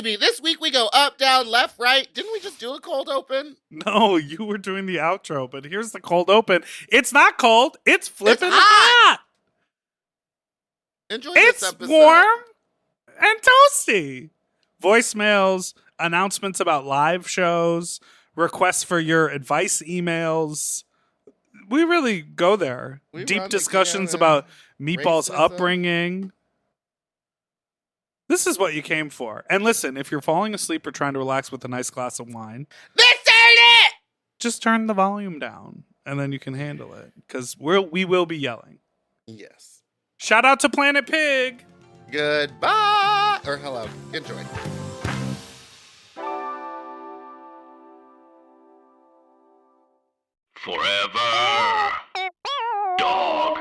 baby. This week we go up, down, left, right. Didn't we just do a cold open? No, you were doing the outro, but here's the cold open. It's not cold. It's flipping It's hot. Enjoy this It's episode. warm and toasty. Voicemails, announcements about live shows, requests for your advice emails. We really go there. We Deep run the discussions gamut. about Meatball's Racism. upbringing. This is what you came for. And listen, if you're falling asleep or trying to relax with a nice glass of wine, This ain't it! just turn the volume down and then you can handle it because we will be yelling. Yes. Shout out to Planet Pig. Goodbye. Or hello. Enjoy. Forever. Dog.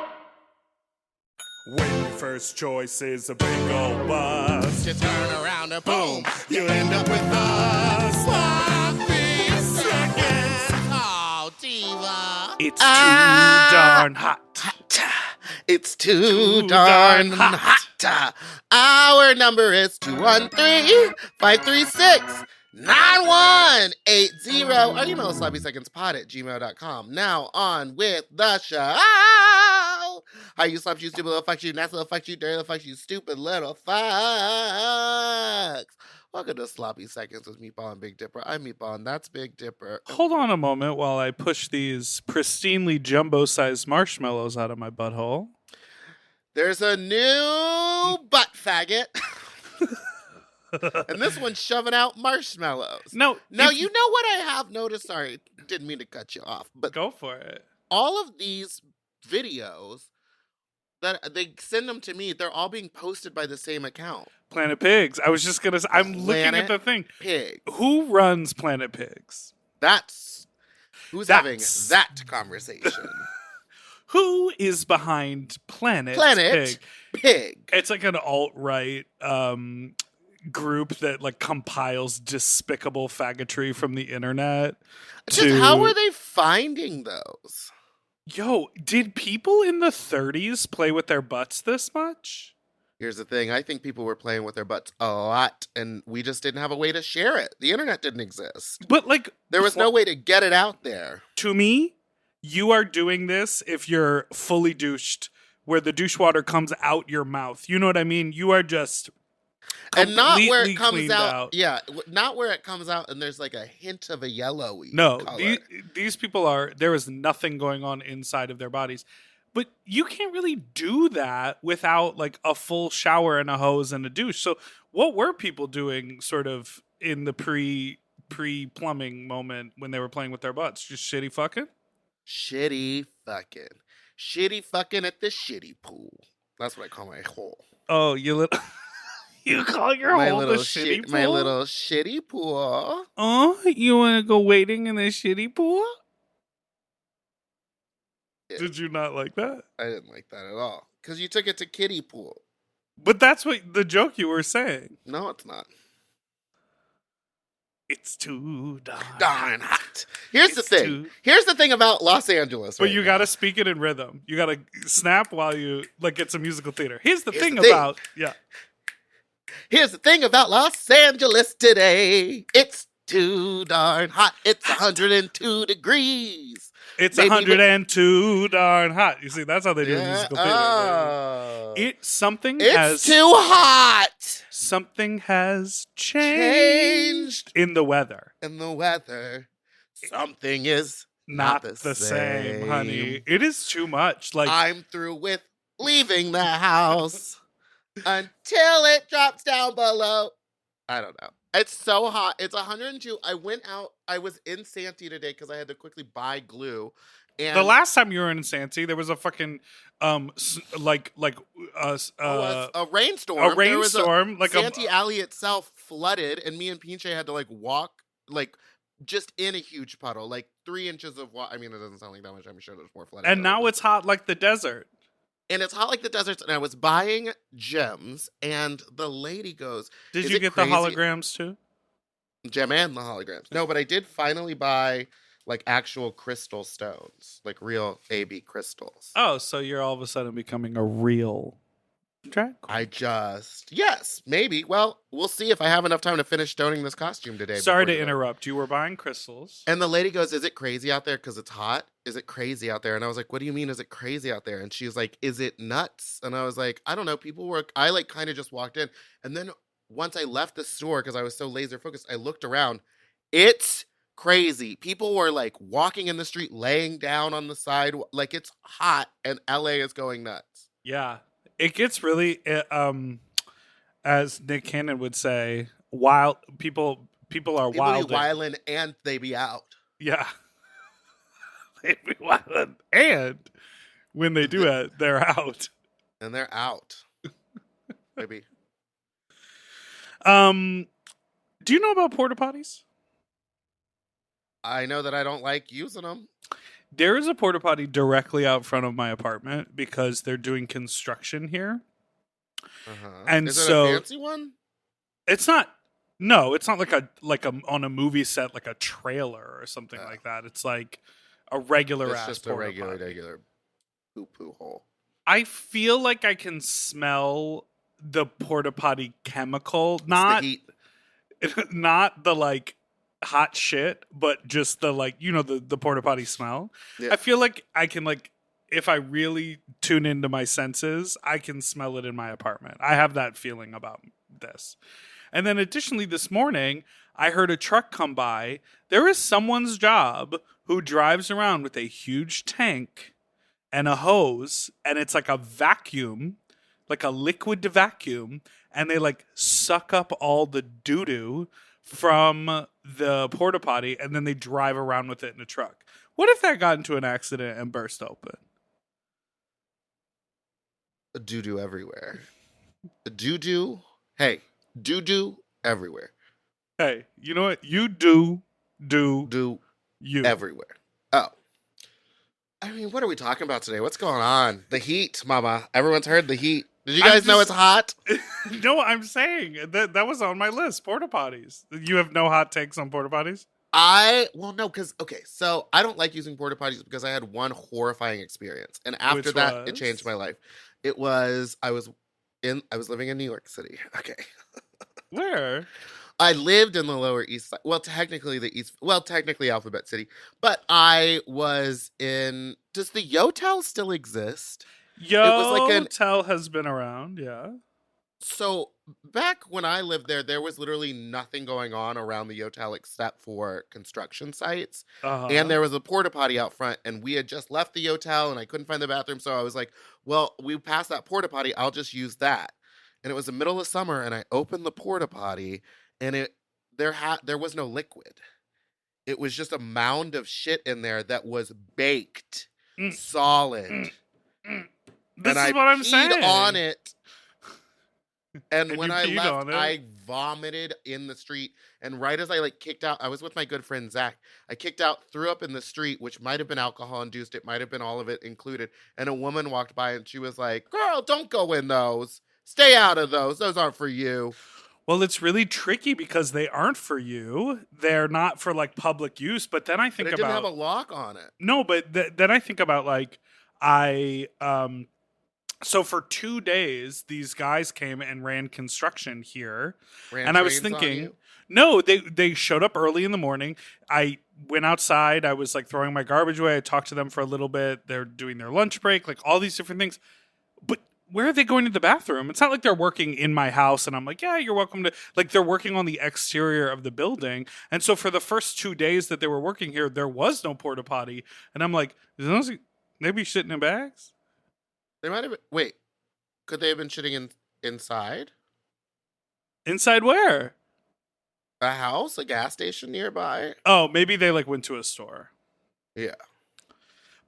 When your first choice is a big old bus, Just turn around and boom. you end up with us. Sloppy seconds. Oh, diva. It's too darn hot. It's too Too darn darn hot. hot. Our number is 213-536-9180. Our email is sloppysecondspod@gmail.com. Now on with the show. How you slops, you stupid little fucks, you nasty little fucks, you dirty little fucks, you stupid little fucks. Welcome to Sloppy Seconds with Meatball and Big Dipper. I'm Meatball and that's Big Dipper. Hold on a moment while I push these pristinely jumbo-sized marshmallows out of my butthole. There's a new butt faggot. And this one's shoving out marshmallows. No, Now, if you know what I have noticed? Sorry, didn't mean to cut you off. But go for it. all of these videos, that they send them to me, they're all being posted by the same account. Planet Pigs. I was just gonna say, I'm looking at Planet the thing. Pig. Who runs Planet Pigs? That's who's having that conversation. Who is behind Planet Planet Pig? Pig. It's like an alt-right group that like compiles despicable faggotry from the internet. Just how are they finding those? Yo, did people in the 30s play with their butts this much? Here's the thing. I think people were playing with their butts a lot, and we just didn't have a way to share it. The internet didn't exist. But like, There was no way to get it out there. to me, you are doing this if you're fully douched, where the douche water comes out your mouth. You know what I mean? You are just And not where completely it comes cleaned out. Yeah, not where it comes out and there's like a hint of a yellowy No, color. these people are, there is nothing going on inside of their bodies. But you can't really do that without like a full shower and a hose and a douche. So what were people doing sort of in the pre-plumbing moment when they were playing with their butts? Just shitty fucking? Shitty fucking. Shitty fucking at the shitty pool. That's what I call my hole. Oh, you little... You call your hole the shitty pool? My little shitty pool. Oh, you want to go wading in the shitty pool? Yeah. Did you not like that? I didn't like that at all. Because you took it to kiddie pool. But that's what the joke you were saying. No, it's not. It's too Darn hot. Here's the It's thing. too- Here's the thing about Los Angeles. But right you now. got to speak it in rhythm. You got to snap while you like get some musical theater. Here's the Here's thing the thing. about Here's the thing about Los Angeles today. It's too darn hot. It's 102 degrees. it's Maybe 102 darn hot. You see, that's how they do musical theater. Oh. It something It's has too hot. something has changed in the weather. In the weather, something is Not the same, honey. It is too much. Like I'm through with leaving the house until it drops down below. I don't know. It's so hot. It's 102. I went out. I was in Santee today because I had to quickly buy glue. And the last time you were in Santee, there was a fucking a rainstorm. a rainstorm, like Santee Alley itself flooded, and me and Pinche had to like walk like just in a huge puddle, like 3 inches of water. I mean, it doesn't sound like that much. I'm sure there's more flooding. and now it's hot like the desert. And it's hot like the desert. And I was buying gems, and the lady goes, Did "Is you it get crazy?" the holograms too? Gem and the holograms. No, but I did finally buy like actual crystal stones, like real AB crystals. Oh, so you're all of a sudden becoming a real Drag Yes, maybe. Well, we'll see if I have enough time to finish stoning this costume today. Sorry before to you know. interrupt. You were buying crystals. And the lady goes, "Is it crazy out there? Because it's hot. Is it crazy out there?" And I was like, "What do you mean? Is it crazy out there?" And she was like, "Is it nuts?" And I was like, "I don't know. People were." I like kind of just walked in, and then once I left the store because I was so laser focused, I looked around. It's crazy. People were like walking in the street, laying down on the side, like it's hot, and LA is going nuts. Yeah. It gets really as Nick Cannon would say, wild people are People be wild. wildin' and they be out. Yeah. They be wild. And when they do it, they're out. And they're out. Maybe. Do you know about porta potties? I know that I don't like using them. There is a porta potty directly out front of my apartment because they're doing construction here. And is it so a fancy one? it's not. No, it's not like a on a movie set, like a trailer or something like that. It's like a regular It's ass just a porta potty. regular poo hole. I feel like I can smell the porta potty chemical, It's the not heat. not the like hot shit, but just the like the porta potty smell. Yeah. I feel like I can like if I really tune into my senses, I can smell it in my apartment. I have that feeling about this. And then additionally this morning, I heard a truck come by. There is someone's job who drives around with a huge tank and a hose, and it's like a vacuum, like a liquid vacuum, and they like suck up all the doo-doo from the porta potty, and then they drive around with it in a truck. What if that got into an accident and burst open? Doo-doo everywhere. Doo-doo. Hey, doo-doo everywhere. Hey, you know what? You do Do you. everywhere. Oh. I mean, what are we talking about today? What's going on? The heat, mama. Everyone's heard the heat. Did you guys know it's hot? No, I'm saying that was on my list. Porta potties. You have no hot takes on porta potties? So I don't like using porta potties because I had one horrifying experience. And after Which that, it was? changed my life. It was I was living in New York City. Okay. Where? I lived in the Lower East Side. Well, technically Alphabet City. But I was in does the Yotel still exist? Yotel has been around, yeah. So back when I lived there was literally nothing going on around the Yotel except for construction sites. Uh-huh. And there was a porta potty out front, and we had just left the Yotel, and I couldn't find the bathroom, so I was like, well, we passed that porta potty, I'll just use that. And it was the middle of summer, and I opened the porta potty, and there was no liquid. It was just a mound of shit in there that was baked, solid. This and is I what I'm peed saying. on it. And when you I peed left, on it? I vomited in the street. And right as I kicked out, I was with my good friend Zach. I kicked out, threw up in the street, which might have been alcohol induced. It might have been all of it included. And a woman walked by and she was like, "Girl, don't go in those. Stay out of those. Those aren't for you." Well, it's really tricky because they aren't for you. They're not for like public use. But then I think But it didn't have a lock on it. No, but then I think about like so for 2 days these guys came and ran construction here, and I was thinking, no, they showed up early in the morning. I went outside. I was like throwing my garbage away. I talked to them for a little bit. They're doing their lunch break, like all these different things. But where are they going to the bathroom? It's not like they're working in my house and I'm like, yeah, you're welcome to. Like they're working on the exterior of the building. And so for the first 2 days that they were working here, there was no porta potty. And I'm like, they be shitting in bags? They might have been. Wait, could they have been shitting inside? Inside where? A house, a gas station nearby? Oh, maybe they like went to a store. Yeah.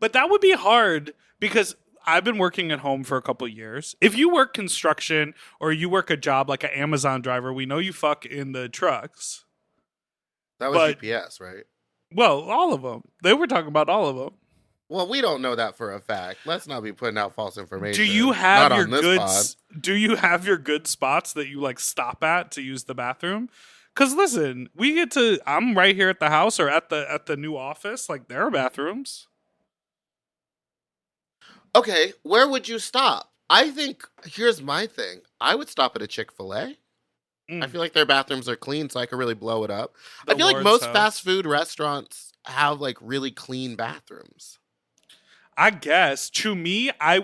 But that would be hard because I've been working at home for a couple of years. If you work construction or you work a job like an Amazon driver, we know you fuck in the trucks. That was UPS, right? Well, all of them. They were talking about all of them. Well, we don't know that for a fact. Let's not be putting out false information. Do you have Not your on this good? pod. Do you have your good spots that you like stop at to use the bathroom? Because listen, I'm right here at the house or at the new office. Like there are bathrooms. Okay, where would you stop? I think, here's my thing. I would stop at a Chick-fil-A. I feel like their bathrooms are clean, so I could really blow it up. I feel like Lord's most house. fast food restaurants have like really clean bathrooms. I guess to me, I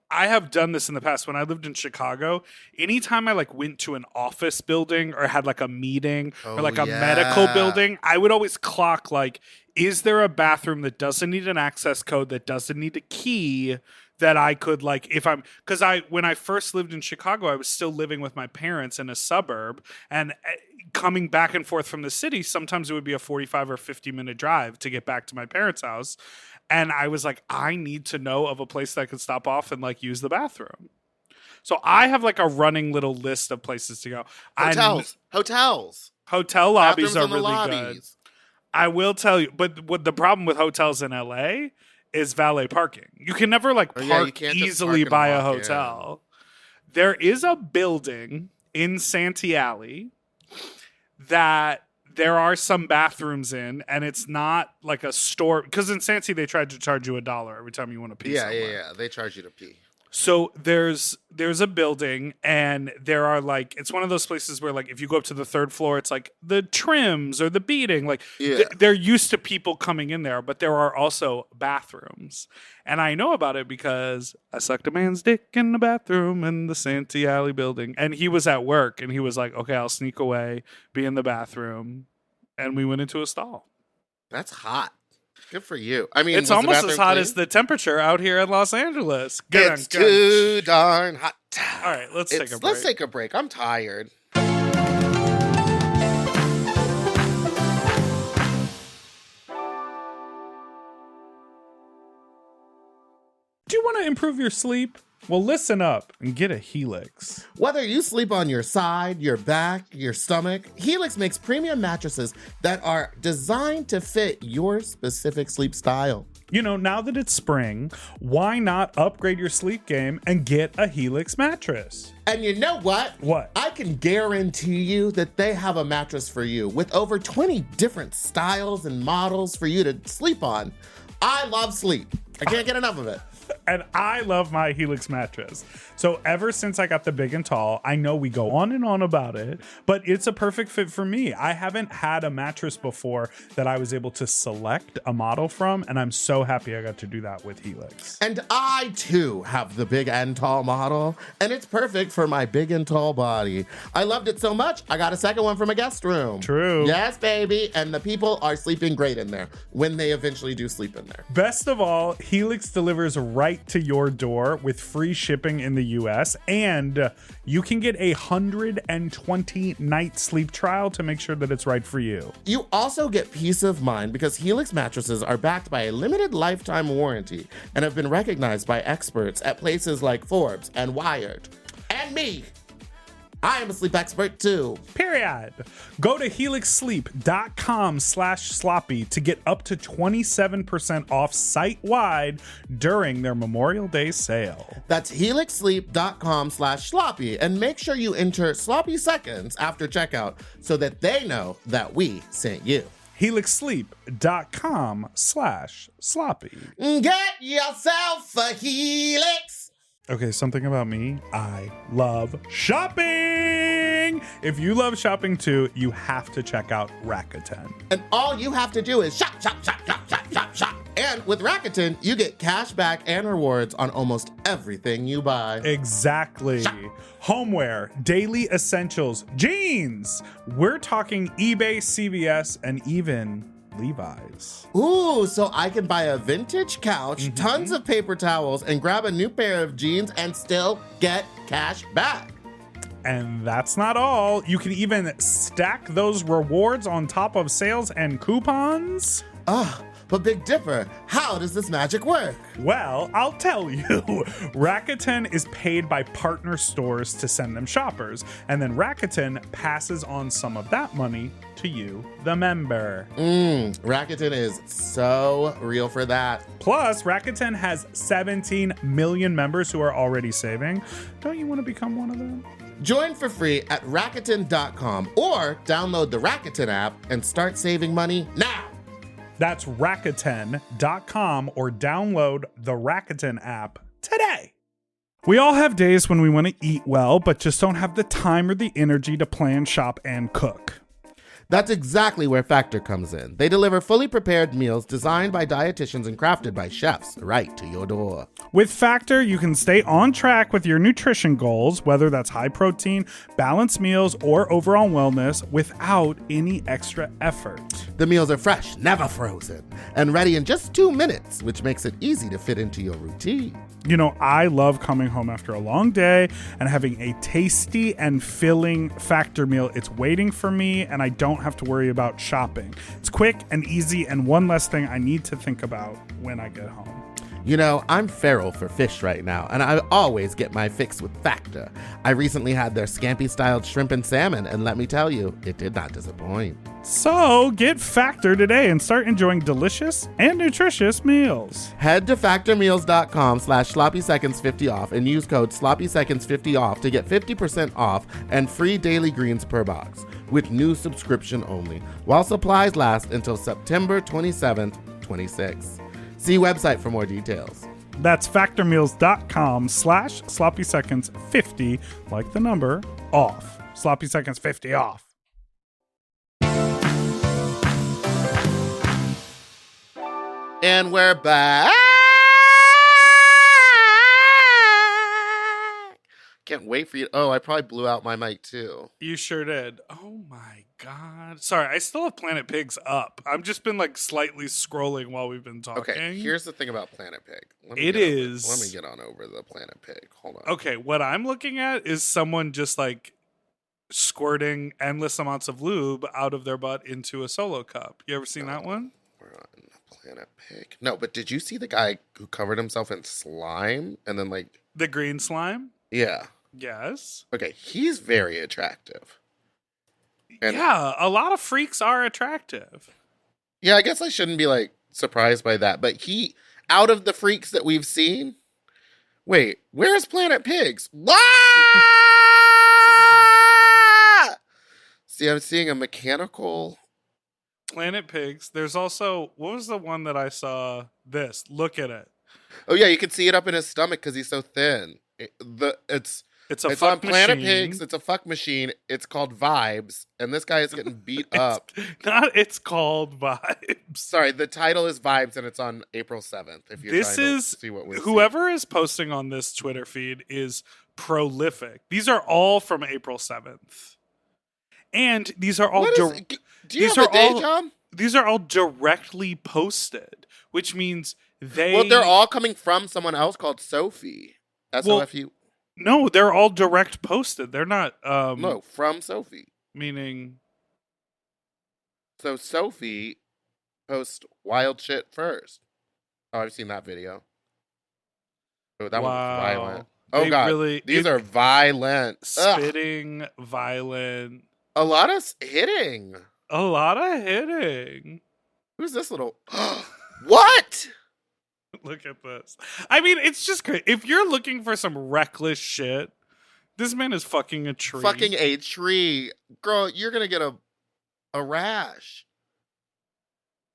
have done this in the past when I lived in Chicago. Anytime I like went to an office building or had like a meeting or like a medical building, I would always clock like, is there a bathroom that doesn't need an access code, that doesn't need a key, that I could like, because when I first lived in Chicago, I was still living with my parents in a suburb, and coming back and forth from the city, sometimes it would be a 45 or 50-minute drive to get back to my parents' house. And I was like, I need to know of a place that I could stop off and like use the bathroom. So I have like a running little list of places to go. Hotels. Hotel lobbies Bathrooms are in the really lobbies. good. I will tell you, but what the problem with hotels in LA is valet parking. You can never like you park can't just easily park and by a walk in. hotel. There is a building in Santee Alley that there are some bathrooms in, and it's not like a store, because in Santee they tried to charge you $1 every time you want to pee somewhere. Yeah. They charge you to pee. So there's a building, and there are like, it's one of those places where like if you go up to the third floor, it's like the trims or the beading, like they're used to people coming in there, but there are also bathrooms. And I know about it because I sucked a man's dick in the bathroom in the Santee Alley building, and he was at work, and he was like, okay, I'll sneak away, be in the bathroom, and we went into a stall. That's hot. Good for you. I mean, It's almost as hot as the temperature out here in Los Angeles. It's too darn hot. All right, let's take a break. Let's take a break. I'm tired. Do you want to improve your sleep? Well, listen up and get a Helix. Whether you sleep on your side, your back, your stomach, Helix makes premium mattresses that are designed to fit your specific sleep style. You know, now that it's spring, why not upgrade your sleep game and get a Helix mattress? And you know what? What? I can guarantee you that they have a mattress for you with over 20 different styles and models for you to sleep on. I love sleep. I can't get enough of it. And I love my Helix mattress. So ever since I got the big and tall, I know we go on and on about it, but it's a perfect fit for me. I haven't had a mattress before that I was able to select a model from, and I'm so happy I got to do that with Helix. And I too have the big and tall model, and it's perfect for my big and tall body. I loved it so much, I got a second one from a guest room. True. Yes, baby. And the people are sleeping great in there when they eventually do sleep in there. Best of all, Helix delivers right to your door with free shipping in the US, and you can get 120-night sleep trial to make sure that it's right for you. You also get peace of mind because Helix mattresses are backed by a limited lifetime warranty and have been recognized by experts at places like Forbes and Wired. And me. I am a sleep expert too. Period. Go to helixsleep.com/sloppy to get up to 27% off site-wide during their Memorial Day sale. That's helixsleep.com/sloppy, and make sure you enter sloppy seconds after checkout so that they know that we sent you. helixsleep.com/sloppy. Get yourself a Helix. Okay, something about me. I love shopping. If you love shopping too, you have to check out Rakuten. And all you have to do is shop, shop, shop, shop, shop, shop, shop. And with Rakuten, you get cash back and rewards on almost everything you buy. Exactly. Shop. Homeware, daily essentials, jeans. We're talking eBay, CVS, and even Levi's. Ooh, so I can buy a vintage couch, tons of paper towels, and grab a new pair of jeans and still get cash back. And that's not all. You can even stack those rewards on top of sales and coupons. But Big Dipper, how does this magic work? Well, I'll tell you. Rakuten is paid by partner stores to send them shoppers, and then Rakuten passes on some of that money to you, the member. Rakuten is so real for that. Plus, Rakuten has 17 million members who are already saving. Don't you want to become one of them? Join for free at Rakuten.com or download the Rakuten app and start saving money now. That's Rakuten.com or download the Rakuten app today. We all have days when we want to eat well, but just don't have the time or the energy to plan, shop, and cook. That's exactly where Factor comes in. They deliver fully prepared meals designed by dietitians and crafted by chefs right to your door. With Factor, you can stay on track with your nutrition goals, whether that's high protein, balanced meals, or overall wellness, without any extra effort. The meals are fresh, never frozen, and ready in just 2 minutes, which makes it easy to fit into your routine. You know, I love coming home after a long day and having a tasty and filling Factor meal. It's waiting for me, and I don't have to worry about shopping. It's quick and easy, and one less thing I need to think about when I get home. You know, I'm feral for fish right now, and I always get my fix with Factor. I recently had their scampi-styled shrimp and salmon, and let me tell you, it did not disappoint. So get Factor today and start enjoying delicious and nutritious meals. Head to factormeals.com/sloppyseconds50 off and use code sloppyseconds50 off to get 50% off and free daily greens per box with new subscription only, while supplies last until September 27th, 26. See website for more details. That's factormeals.com/sloppyseconds50, like the number, off. Sloppy Seconds 50 off. And we're back. Can't wait for you. Oh, I probably blew out my mic too. You sure did. Oh my God. Sorry, I still have Planet Pigs up. I've just been like slightly scrolling while we've been talking. Okay, here's the thing about Planet Pig. It let me get on over the Planet Pig. Hold on. Okay, what I'm looking at is someone just like squirting endless amounts of lube out of their butt into a Solo cup. You ever seen that one? We're on Planet Pig. No, but did you see the guy who covered himself in slime and then like The green slime? Yeah. Yes. Okay, he's very attractive. And yeah, a lot of freaks are attractive. yeah, I guess I shouldn't be like surprised by that, but he out of the freaks that we've seen. Wait, where's Planet Pigs? Ah! See, I'm seeing a mechanical Planet Pigs. There's also, what was the one that I saw? This. Look at it. Oh yeah, you can see it up in his stomach because he's so thin. It's It's on Planet Pigs. It's a fuck machine. It's called Vibes, and this guy is getting beat up. It's called Vibes. Sorry, the title is Vibes, and it's on April 7th. If you're This trying is to see what we're whoever is posting on this Twitter feed is prolific. These are all from April 7th, and these are all. Do you these have are a day all- job? These are all directly posted, which means Well, they're all coming from someone else called Sophie. SOFU. No, they're all direct posted. They're not. No, from Sophie. Meaning. So Sophie posts wild shit first. Oh, I've seen that video. Oh, that one was violent. Oh They god, really- these are violent. Ugh. Spitting, violent. A lot of hitting. A lot of hitting. Who's this little? What? Look at this. I mean, it's just great. If you're looking for some reckless shit, this man is fucking a tree. Fucking a tree, girl. You're gonna get a rash.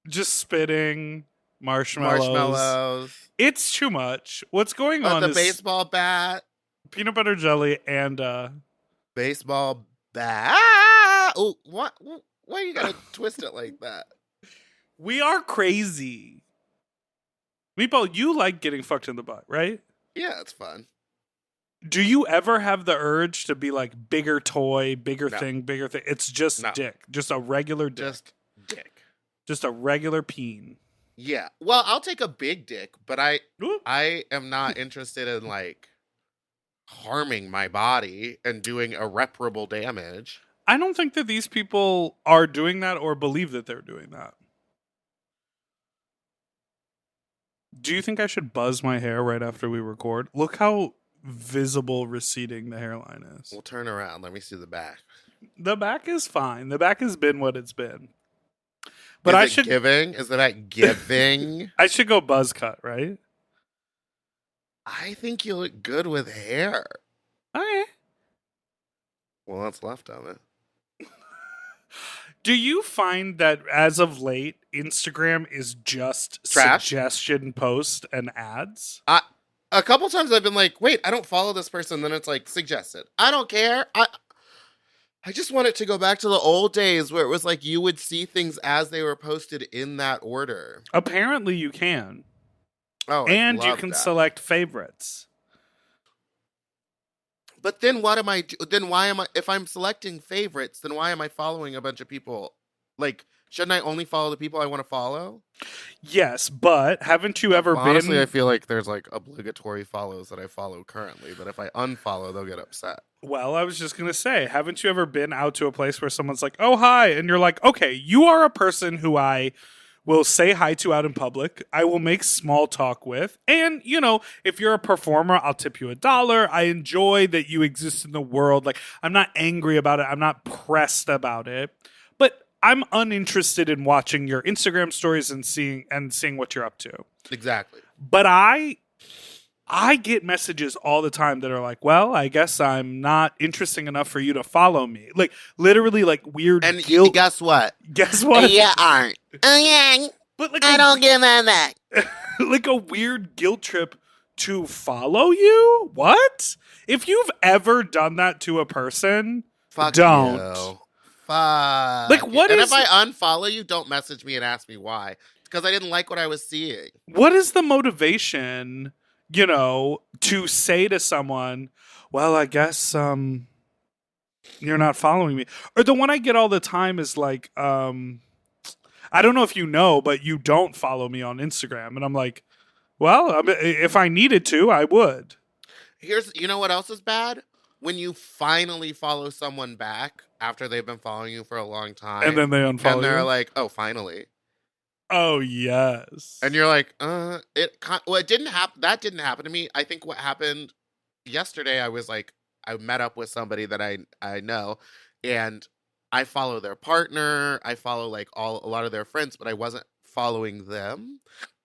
Just spitting marshmallows. Marshmallows. It's too much. What's going on The is baseball bat. peanut butter jelly and Baseball bat. Oh, what? Why you gotta twist it like that? we are crazy. Meatball, you like getting fucked in the butt, right? Yeah, it's fun. Do you ever have the urge to be like bigger toy, bigger No. thing, bigger thing? It's just No. dick. Just a regular dick. Just dick. Just a regular peen. Yeah. Well, I'll take a big dick, but I Ooh. am not interested in like harming my body and doing irreparable damage. I don't think that these people are doing that or believe that they're doing that. Do you think I should buzz my hair right after we record? Look how visible receding the hairline is. We'll turn around. Let me see the back. The back is fine. The back has been what it's been. But Is I it should giving? Is the back giving? I should go buzz cut, right? I think you look good with hair. Okay. Well, that's left of it. Do you find that as of late, Instagram is just Trash? suggestion posts and ads? A couple times I've been like, wait, I don't follow this person. Then it's like suggested. I don't care. I just want it to go back to the old days where it was like you would see things as they were posted in that order. Apparently you can. Oh, And you love can that. select favorites. But then what am I? Then why am I? If I'm selecting favorites, then why am I following a bunch of people? Like, shouldn't I only follow the people I want to follow? Yes, but haven't you ever Honestly, been... I feel like there's like obligatory follows that I follow currently, but if I unfollow, they'll get upset. Well, I was just going to say, haven't you ever been out to a place where someone's like, oh, hi, and you're like, okay, you are a person who I will say hi to out in public. I will make small talk with. And, you know, if you're a performer, I'll tip you $1. I enjoy that you exist in the world. Like, I'm not angry about it. I'm not pressed about it. But I'm uninterested in watching your Instagram stories and seeing what you're up to. Exactly. But I get messages all the time that are like, well, I guess I'm not interesting enough for you to follow me. Like, literally, like, weird And guilt. guess what? Guess what? You aren't. Okay. But like I don't give a that. like a weird guilt trip to follow you? What? If you've ever done that to a person, Fuck don't. you. Fuck. Like, what and is- if I unfollow you, don't message me and ask me why. Because I didn't like what I was seeing. What is the motivation, you know, to say to someone, well, I guess you're not following me? Or the one I get all the time is like, I don't know if you know, but you don't follow me on Instagram. And I'm like, well, if I needed to, I would. You know what else is bad? When you finally follow someone back after they've been following you for a long time. And then they unfollow And they're you. like, oh, finally. Oh, yes. And you're like, it didn't happen. That didn't happen to me. I think what happened yesterday, I met up with somebody that I know, and I follow their partner. I follow like a lot of their friends, but I wasn't following them.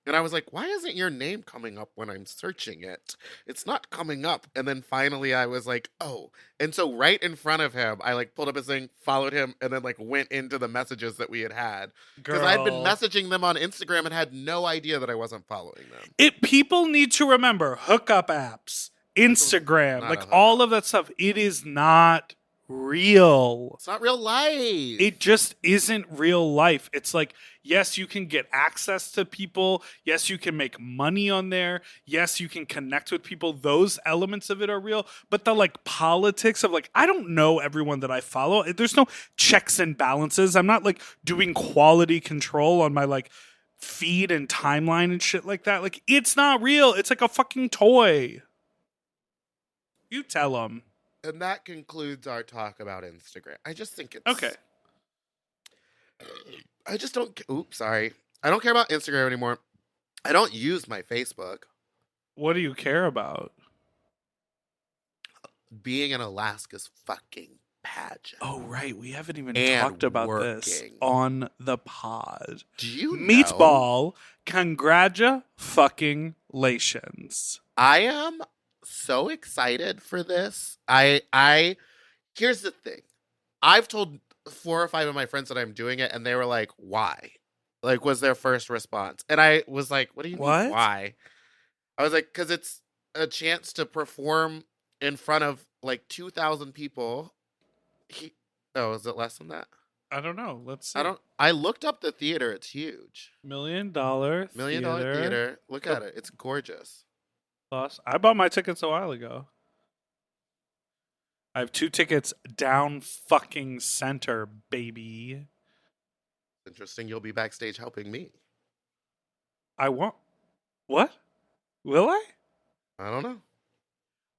And I was like, why isn't your name coming up when I'm searching it? It's not coming up. And then finally I was like, oh. And so right in front of him, I like pulled up his thing, followed him, and then like went into the messages that we had. Because I'd been Girl. messaging them on Instagram and had no idea that I wasn't following them. People need to remember hookup apps, Instagram, not a like hookup. all of that stuff. It is not real. It's not real life. It just isn't real life. It's like, yes, you can get access to people. Yes, you can make money on there. Yes, you can connect with people. Those elements of it are real. But the like politics of like, I don't know everyone that I follow. There's no checks and balances. I'm not like doing quality control on my like feed and timeline and shit like that. Like, it's not real. It's like a fucking toy. You tell them. And that concludes our talk about Instagram. I just think it's Okay. I just don't. Oops, sorry. I don't care about Instagram anymore. I don't use my Facebook. What do you care about? Being in Alaska's fucking pageant. Oh, right. We haven't even And talked about this working. on the pod. Do you know? Meatball, congratulations. I am so excited for this. I here's the thing. I've told 4 or 5 of my friends that I'm doing it, and they were like, why? Like, was their first response. And I was like, what do you What? mean, why? I was like, because it's a chance to perform in front of like 2,000 people. Oh, is it less than that? I don't know. Let's see. I looked up the theater. It's huge. $1 million $1 $1 million theater. Look at it. It's gorgeous. Plus, I bought my tickets a while ago. I have 2 tickets down fucking center, baby. Interesting. You'll be backstage helping me. I want. What? Will I? I don't know.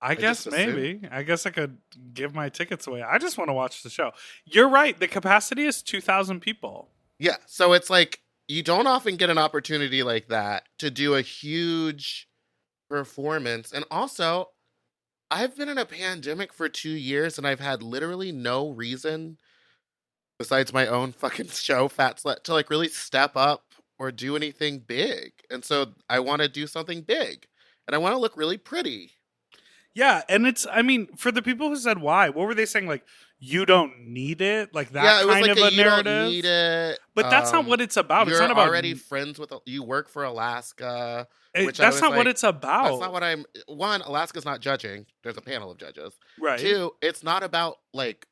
I guess just assumed. maybe. I guess I could give my tickets away. I just want to watch the show. You're right. The capacity is 2,000 people. Yeah. So it's like you don't often get an opportunity like that to do a huge performance. And also, I've been in a pandemic for 2 years and I've had literally no reason besides my own fucking show, Fat Slut, to like really step up or do anything big. And so I want to do something big and I want to look really pretty. Yeah, and it's, I mean, for the people who said why, what were they saying? Like, you don't need it, like that Yeah, it was kind like of a you don't narrative. need it. But that's not what it's about. It's You're not about already friends with. You work for Alaska, which I that's was not what like, it's about. that's not what I'm. One, Alaska's not judging. There's a panel of judges. Right. Two, it's not about like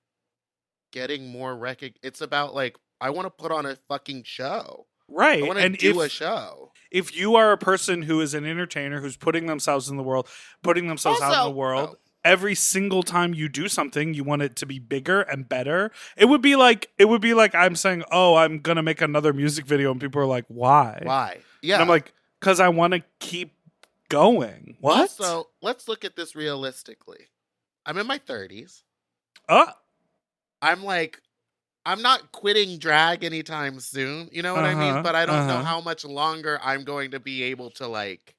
getting more It's about like I want to put on a fucking show. Right. I want to And do a show. if you are a person who is an entertainer who's putting themselves in the world, putting themselves out in the world, every single time you do something, you want it to be bigger and better. It would be like I'm saying, "Oh, I'm going to make another music video," and people are like, "Why?" Why? Yeah. And I'm like, "Cuz I want to keep going." What? Also, let's look at this realistically. I'm in my 30s. I'm like, I'm not quitting drag anytime soon. You know what I mean? But I don't know how much longer I'm going to be able to like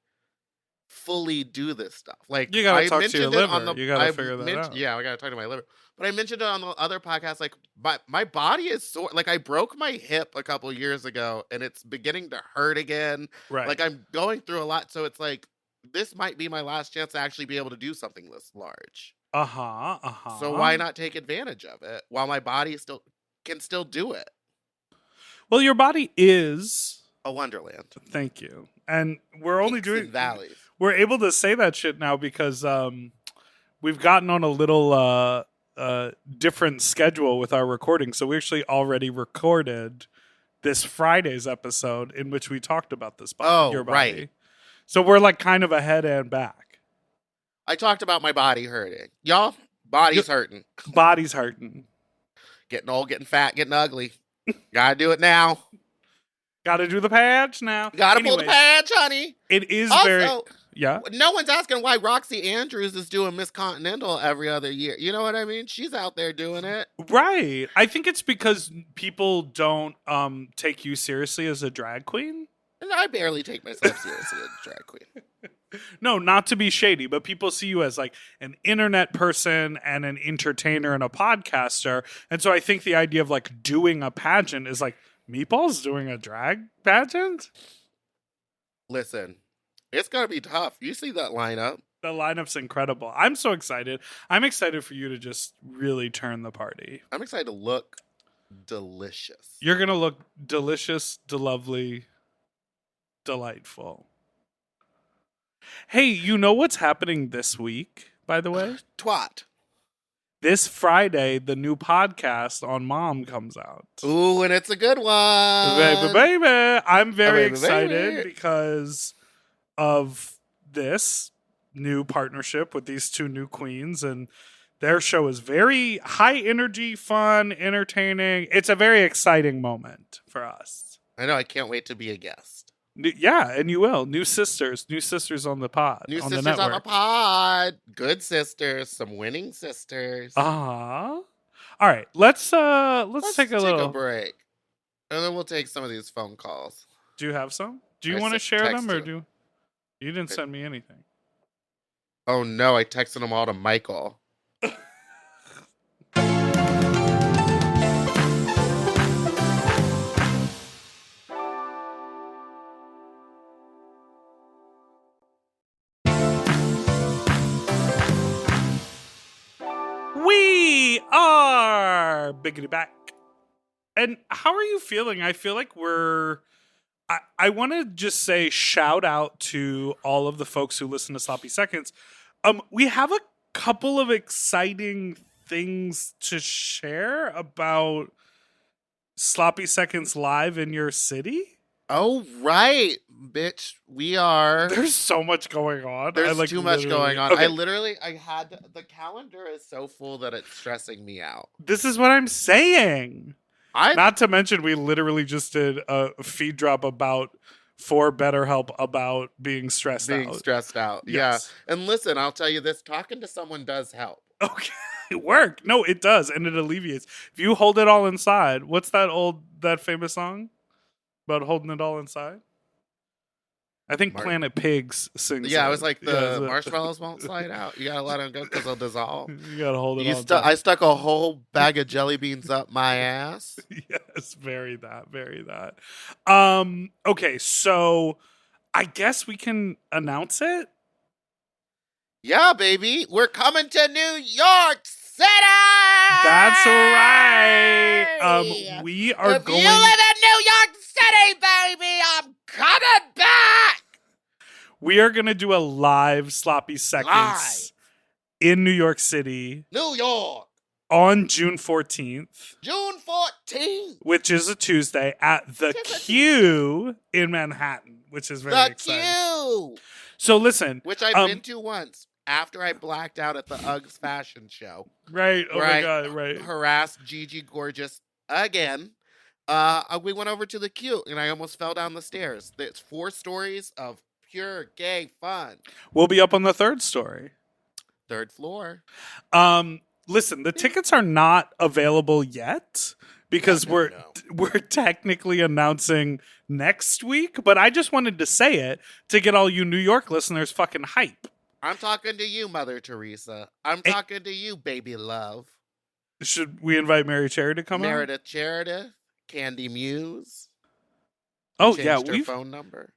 fully do this stuff. Like, you gotta I talk to your mentioned it liver. You gotta figure that out. Yeah, I gotta talk to my liver. But I mentioned it on the other podcast. Like, my body is sore. Like, I broke my hip a couple years ago, and it's beginning to hurt again. Right. Like, I'm going through a lot. So it's like this might be my last chance to actually be able to do something this large. So why not take advantage of it while my body can still do it? Well, your body is a wonderland. Thank you. And we're only Peaks doing and valleys. We're able to say that shit now because we've gotten on a little different schedule with our recording. So we actually already recorded this Friday's episode in which we talked about this body, your body. Right. So we're like kind of ahead and back. I talked about my body hurting. Y'all, body's hurting. Body's hurting. Getting old, getting fat, getting ugly. Gotta do it now. Gotta do the patch now. Gotta pull the patch, honey. It is also, yeah. No one's asking why Roxy Andrews is doing Miss Continental every other year. You know what I mean? She's out there doing it. Right. I think it's because people don't take you seriously as a drag queen. And I barely take myself seriously as a drag queen. No, not to be shady, but people see you as like an internet person and an entertainer and a podcaster. And so I think the idea of like doing a pageant is like, Meatball's doing a drag pageant? Listen, it's going to be tough. You see that lineup. The lineup's incredible. I'm so excited. I'm excited for you to just really turn the party. I'm excited to look delicious. You're going to look delicious, lovely, delightful. Hey, you know what's happening this week, by the way? Twat. This Friday, the new podcast on Mom comes out. Ooh, and it's a good one. Baby. I'm very excited baby. because of this new partnership with these two new queens. And their show is very high energy, fun, entertaining. It's a very exciting moment for us. I know. I can't wait to be a guest. Yeah, and you will. New sisters on the pod. New on sisters the on the pod. Good sisters. Some winning sisters. All right, let's take a break, and then we'll take some of these phone calls. Do you have some? Do you want to share them, or you didn't send me anything? Oh no, I texted them all to Michael. We are biggity back. And how are you feeling? I feel like I want to just say shout out to all of the folks who listen to Sloppy Seconds. We have a couple of exciting things to share about Sloppy Seconds live in your city. Oh, right, bitch. We are. There's so much going on. There's too much going on. Okay. The calendar is so full that it's stressing me out. This is what I'm saying. Not to mention, we literally just did a feed drop for BetterHelp about being stressed out. Yes. Yeah. And listen, I'll tell you this, talking to someone does help. Okay. It worked. No, it does. And it alleviates. If you hold it all inside, what's that famous song about holding it all inside? I think Planet Pigs sings. Yeah, it was like the marshmallows won't slide out. You gotta let them go because they'll dissolve. You gotta hold it all. I stuck a whole bag of jelly beans up my ass. Yes, very that. Okay, so I guess we can announce it. Yeah, baby, we're coming to New York City. City. That's right. We are If going. you live in New York City, baby, I'm coming back. We are going to do a live Sloppy Seconds in New York City New York, on June 14th, June 14th. which is a Tuesday, at the It is a Q in Manhattan, which is very The exciting. Q, So listen, which I've been to once after I blacked out at the Uggs fashion show. right? Oh Where my I god, right? harassed Gigi Gorgeous again. We went over to the Q and I almost fell down the stairs. It's 4 stories of pure gay fun. We'll be up on the 3rd story. 3rd floor. Listen, the tickets are not available yet because No. we're technically announcing next week, but I just wanted to say it to get all you New York listeners fucking hype. I'm talking to you, Mother Teresa. I'm talking to you, baby love. Should we invite Mary Cherry to come out? Meredith Meredith, Candy Muse. Oh Changed yeah, her phone number.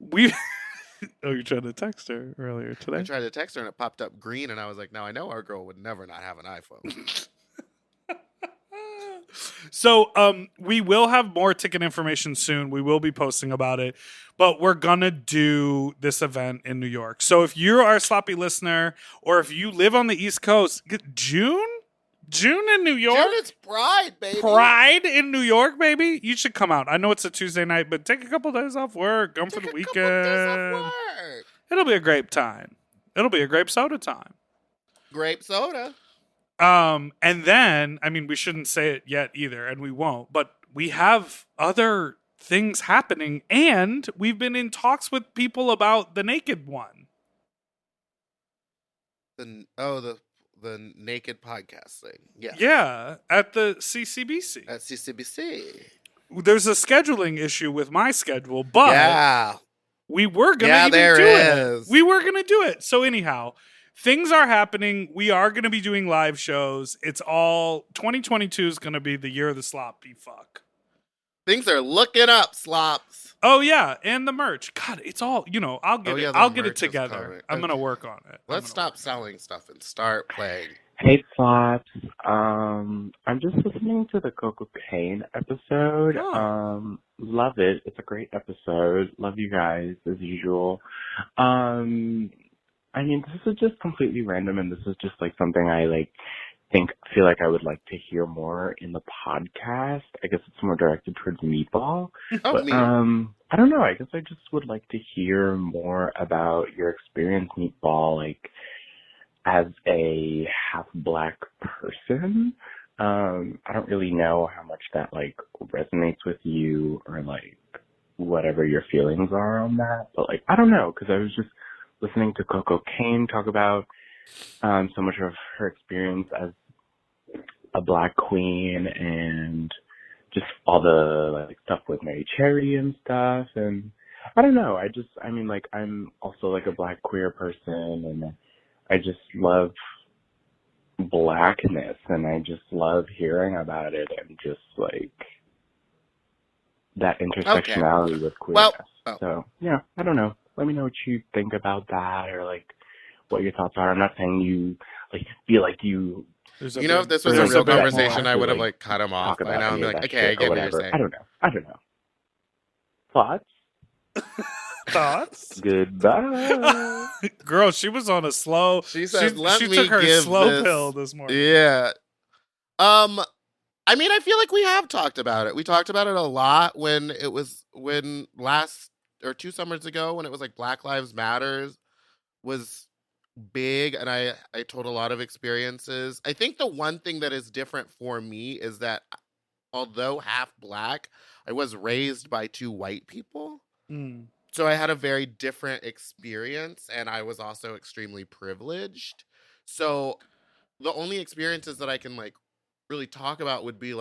Oh, you tried to text her earlier today? I tried to text her and it popped up green, and I was like, "Now I know our girl would never not have an iPhone." So, we will have more ticket information soon. We will be posting about it, but we're gonna do this event in New York. So, if you're our sloppy listener, or if you live on the East Coast, June in New York, June is Pride, baby. Pride in New York, baby. You should come out. I know it's a Tuesday night, but take a couple days off work. Come for the Take a couple days off weekend. work. It'll be a grape time. It'll be a grape soda time. Grape soda. And then, I mean, we shouldn't say it yet either, and we won't, but we have other things happening, and we've been in talks with people about the naked one. The naked podcast thing. Yeah. Yeah, at the CCBC. At CCBC. There's a scheduling issue with my schedule, but Yeah. we were going to Yeah, even there do is. it. We were going to do it. So anyhow, things are happening. We are going to be doing live shows. It's all 2022 is going to be the year of the sloppy fuck. Things are looking up, slops. Oh yeah, and the merch. God, it's all, I'll get it. I'll get it merch is together. coming. I'm going to Okay. work on it. Let's stop selling stuff and start playing. Hey, Slops. I'm just listening to the cocaine episode. Oh. Love it. It's a great episode. Love you guys, as usual. I mean, this is just completely random, and this is just, like, something I, feel like I would like to hear more in the podcast. I guess it's more directed towards Meatball. Oh, But, me. I don't know. I guess I just would like to hear more about your experience, Meatball, as a half-black person. I don't really know how much that, resonates with you or, whatever your feelings are on that. But, I don't know, because I was just listening to Coco Kane talk about so much of her experience as a black queen and just all the stuff with Mary Cherry and stuff. And I don't know. I'm also a black queer person, and I just love blackness, and I just love hearing about it, and just that intersectionality with queerness. So yeah, I don't know. Let me know what you think about that, or what your thoughts are. I'm not saying you feel like you. If this was a real conversation, I would have cut him off by now and be like, okay, I get what you're saying. I don't know. Thoughts? Thoughts? Goodbye. Girl, she was on a slow. She said, "Let she me took her give slow this." pill this morning. Yeah. I mean, I feel like we have talked about it. We talked about it a lot when last or 2 summers ago, when it was Black Lives Matters was big, and I told a lot of experiences. I think the one thing that is different for me is that although half black, I was raised by 2 white people. Mm. So I had a very different experience, and I was also extremely privileged. So the only experiences that I can really talk about would be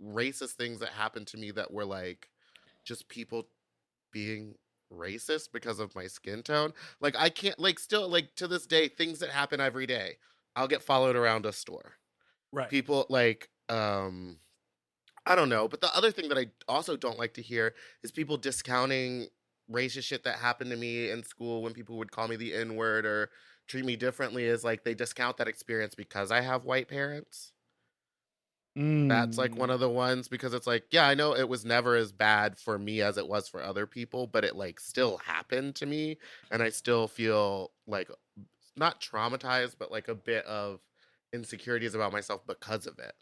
racist things that happened to me that were just people being racist because of my skin tone. I can't still to this day, things that happen every day. I'll get followed around a store. Right. People I don't know, but the other thing that I also don't like to hear is people discounting racist shit that happened to me in school when people would call me the N-word or treat me differently, is they discount that experience because I have white parents. That's like one Mm. of the ones because it's like, yeah, I know it was never as bad for me as it was for other people, but it like still happened to me. And I still feel like not traumatized, but like a bit of insecurities about myself because of it.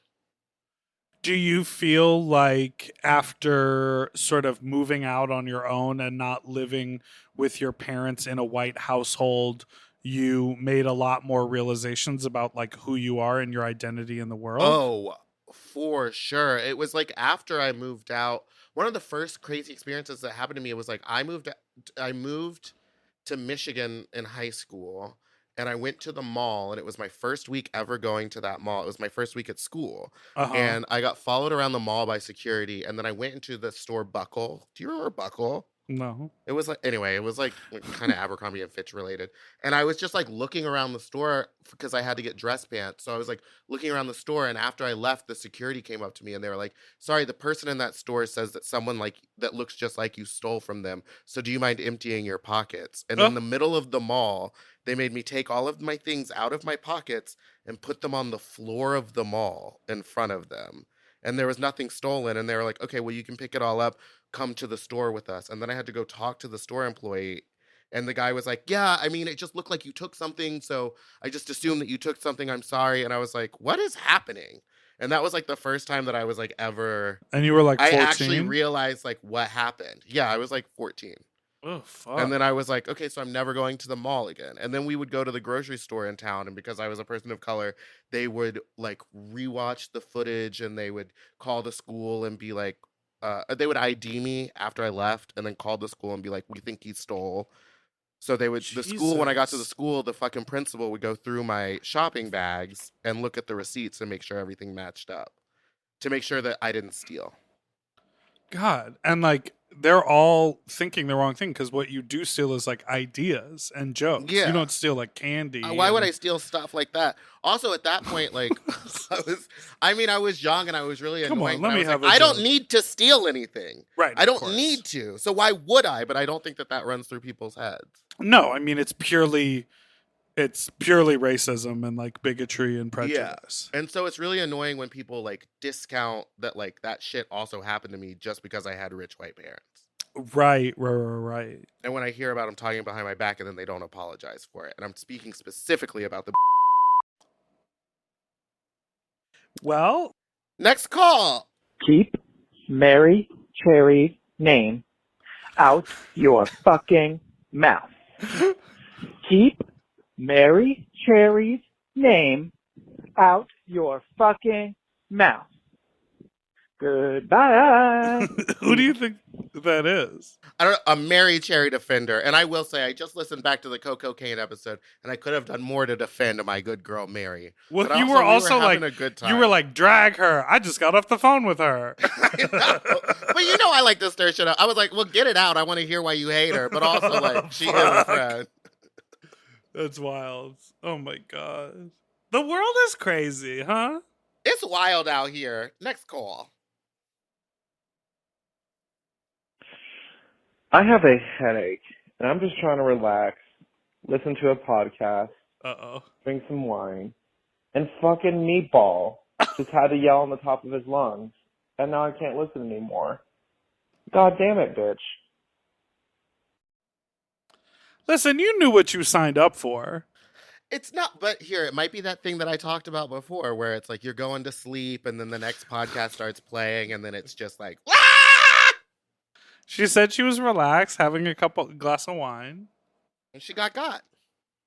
Do you feel like after sort of moving out on your own and not living with your parents in a white household, you made a lot more realizations about like who you are and your identity in the world? Oh, for sure. It was like after I moved out, one of the first crazy experiences that happened to me was like I moved to Michigan in high school and I went to the mall and it was my first week ever going to that mall. It was my first week at school. Uh-huh. And I got followed around the mall by security and then I went into the store Buckle. Do you remember Buckle? No. It was like anyway, it was like kind of Abercrombie and Fitch related. And I was just like looking around the store because I had to get dress pants. So I was like looking around the store and after I left, the security came up to me and they were like, "Sorry, the person in that store says that someone like that looks just like you stole from them. So do you mind emptying your pockets?" And in Oh, the middle of the mall, they made me take all of my things out of my pockets and put them on the floor of the mall in front of them. And there was nothing stolen and they were like, "Okay, well you can pick it all up, come to the store with us." And then I had to go talk to the store employee. And the guy was like, "Yeah, I mean, it just looked like you took something. So I just assumed that you took something. I'm sorry." And I was like, "What is happening?" And that was like the first time that I was like ever, and you were like I actually 14? realized like what happened. Yeah, I was like 14. Oh, And fuck. then I was like, okay, so I'm never going to the mall again. And then we would go to the grocery store in town. And because I was a person of color, they would like rewatch the footage and they would call the school and be like, they would ID me after I left and then call the school and be like, "We think he stole." So they would, the school, when I got to the Jesus. school, the fucking principal would go through my shopping bags and look at the receipts and make sure everything matched up to make sure that I didn't steal. God. And like they're all thinking the wrong thing because what you do steal is like ideas and jokes. You Yeah. don't steal like candy. Why would And I steal stuff like that? Also, at that point, like, I was young and I was really come annoying, on, but let I me was like, have a I don't joke. need to steal anything. Right, I of don't course. need to. So why would I? But I don't think that that runs through people's heads. No, I mean it's purely racism and like bigotry and Yeah. prejudice. And so it's really annoying when people like discount that like that shit also happened to me just because I had rich white parents. Right. And when I hear about them talking behind my back and then they don't apologize for it. And I'm speaking specifically about the Well, next call. Keep Mary Cherry's name out your fucking mouth. Keep Mary Cherry's name out your fucking mouth. Goodbye. who do you think that is? I don't know, a Mary Cherry defender. And I will say, I just listened back to the Coco Kane episode, and I could have done more to defend my good girl Mary. Well, But you also, were we also having like a good time. you were like drag her. I just got off the phone with her. I know. But you know, I like to stir shit up. I was like, well, get it out. I want to hear why you hate her. But also, like, she is a Fuck. friend. That's wild. Oh my god. The world is crazy, huh? It's wild out here. Next call. I have a headache, and I'm just trying to relax, listen to a podcast, Uh-oh. drink some wine, and fucking Meatball just had to yell on the top of his lungs, and now I can't listen anymore. God damn it, bitch. Listen, you knew what you signed up for. It's not, but here, it might be that thing that I talked about before where it's like you're going to sleep and then the next podcast starts playing and then it's just like, "Ah!" She said she was relaxed, having a glass of wine. And she got.